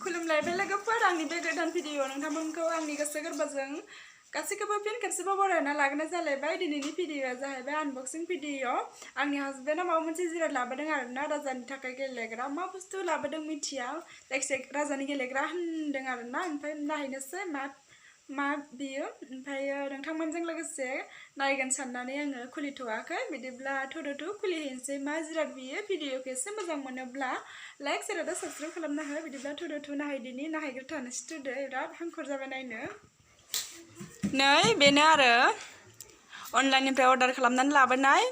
खुलुमलायबाय लोगोफोर आंनि बे गोदान भिडिअ नोंथांमोनखौ आंनि गोसो गोरबोजों गासैखौबो फिन खेबसेबाव बरायना लागोनाय जालायबाय। दिनैनि भिडिअआ जाहैबाय आनबक्सिं भिडिअ। आंनि हासबेन्डआ माबा मोनसे जिराद लाबोदों आरोना राजानि थाखाय गेलेग्रा। मा बुस्थु लाबोदों मिथिया, जायखिजाया राजानि गेलेग्रा होनदों आरोना। ओमफ्राय नायनोसै मा बियो। ओमफ्राय नोंथांमोनजों लोगोसे नायगोन साननानै आङो खुलिथ'वाखै। बिदिब्ला थुदुथु खुलिहैनोसै मा जिराद बियो। भिडिअखौ एसे मोजां मोनोब्ला लाइक शेयार आरो साबस्क्राइब खालामना हो। बिदिब्ला थुदुथु नायदिनि नायग्रोथानोसै थुदो बिराद हांखुर जाबाय नायनो। नै बेनो आरो अनलाइननिफ्राय अर्डार खालामनानै लाबोनाय।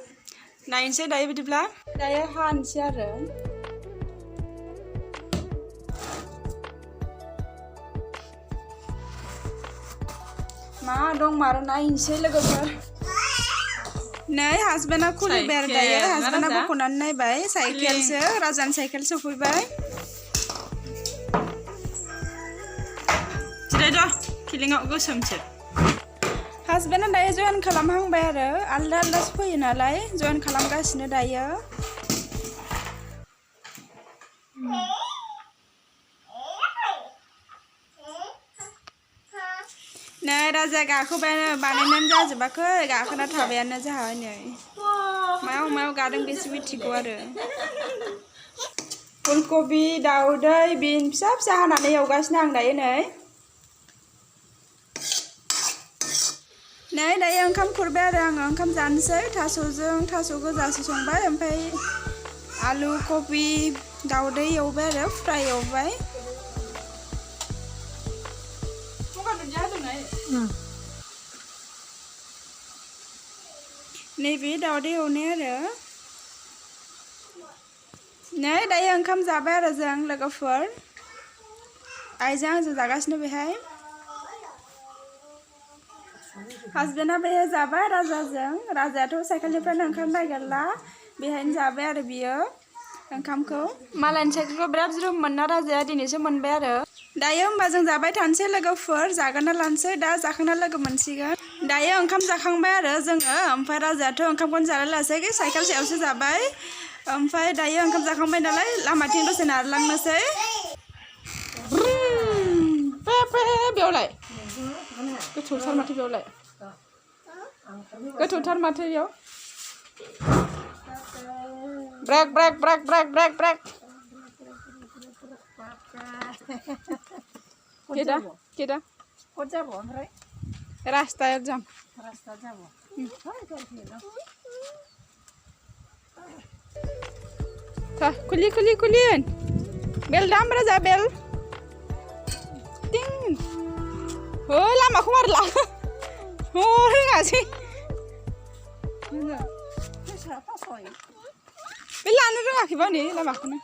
नायनोसै दायो बिदिब्ला दायो हानोसै आरो। मा दं मारो नायनोसै लोगोफोर। नै हासबेन्डआ खुलिबाय आरो दायो हासबेन्डआ बख'नानै नायबाय। साइकेलसो, राजानि साइकेल सफैबाय। जिरायद' किलिंआव गोसोमसो। हासबेन्डआ दायो जइन खालामहांबाय आरो आलदा आलदासो फैयो नालाय जइन खालामगासिनो दायो। नै राजा गाखोबायानो, बानायनानै जाजोबाखै, गाखोना थाबायानो जोंहा नै मायाव मायाव गादों बेसो मिथिगौ आरो। फुलकबि, दाउदै, बिन फिसा फिसा हानानै एवगासिनो आं दायो। नै दायो ओंखाम खुरबाय आरो आङो ओंखाम जानोसै। थास' गोजासो संबाय, ओमफ्राय आलु, कबि, दाउदै एवबाय आरो फ्राय एवबाय। नैबे दाउदै एवनाय आरो। नै दायो ओंखाम जाबाय आरो जों लोगोफोर। आइजों आंजों जागासिनो बेहाय। हासबेन्डआ बेहाय जाबाय राजाजों। राजायाथ' साइकेलनिफ्रायनो ओंखारनो नागिरला, बेहायनो जाबाय आरो बियो ओंखामखौ। मालायनि साइकेलखौ बिराद ज्रोममोन ना राजाया, दिनैसो मोनबाय आरो। दायो होमबा जों जाबाय थानोसै लोगोफोर, जागोना लानोसै दा जाखांना लोगो मोनसिगोन। दायो ओंखाम जाखांबाय आरो जोङो। ओमफ्राय राजायाथ' ओंखामखौनो जालायलासै, साइकेल सायावसो जाबाय। ओमफ्राय दायो ओंखाम जाखांबाय नालाय लामाथिं दसे नारलांनोसै। बेयावलाय गोथौथार माथो, बेयावलाय गोथौथार माथो बेयाव। Break break break break break break. केदा केदा कत যাব ओमफ्राय रास्तायाव जाम। रास्तायाव যাব। खुलि खुलि खुलि बेल दाम राजा बेल। टिं हो लामाखौ मार ला हो रोङासै बे लानो रोङाखैबा नै लामाखौनो।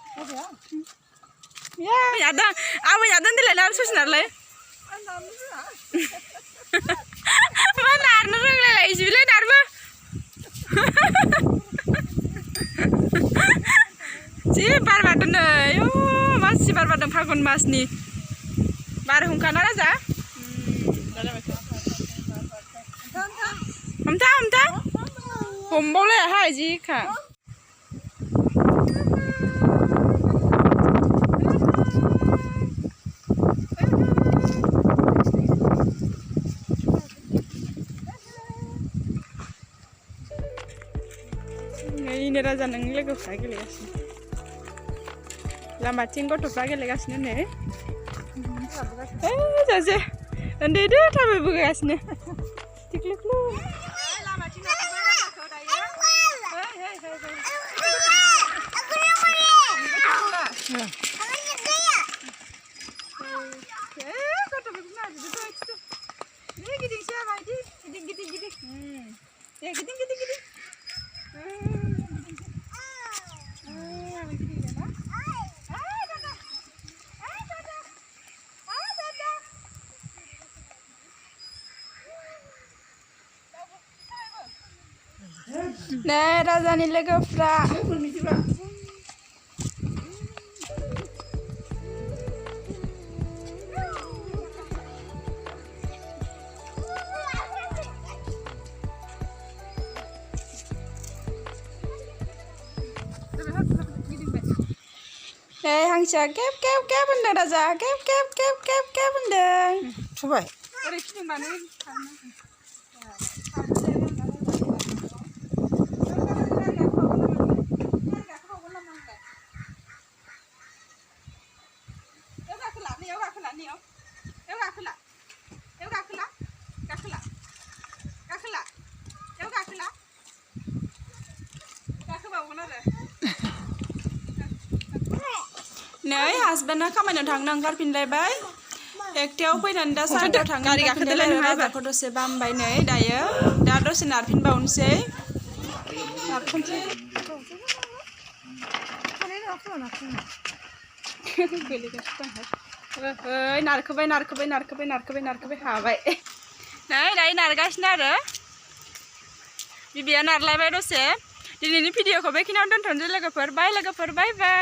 आबै नारदों देलाय नार ससिनारलाय मा नारनो रोंलायलायसै बेलाय नारबो। जि बार बारदों नै, मासि बार बारदों फागुन मासनि बारहुंखा ना राजा। हमथा हमथा हमबावलायाहाय जिखा। नैनो राजा नोंनि लोगोफ्रा गेलेगासिनो लामाथिं, गथ'फ्रा गेलेगासिनो नै सासे उन्दैदो थाबायबोगासिनो टिक्लुक्लु। नै राजानि लोगोफ्रा नै हांसोआ केब केब केब होनदों राजा केब केब केब केब केब होनदों सुबाय ओरै फिदिंबानो नै हासबेन्डआ खामानियाव थांनो ओंखारफिनलायबाय एकथायाव फैनानै दा सारिथायाव थांनो ओंखारफिनलायबाय राजाखौ दसे बामबाय नै दायो दा दसे नारफिनबावनोसै नारखोबाय नारखोबाय नारखोबाय नारखोबाय नारखोबाय हाबाय नै दायो नारगासिनो आरो बिबिया नारलायबाय दसे दिनैनि भिडिअखौ बेखिनियावनो दोनथ'नोसै लोगोफोर बाय बाय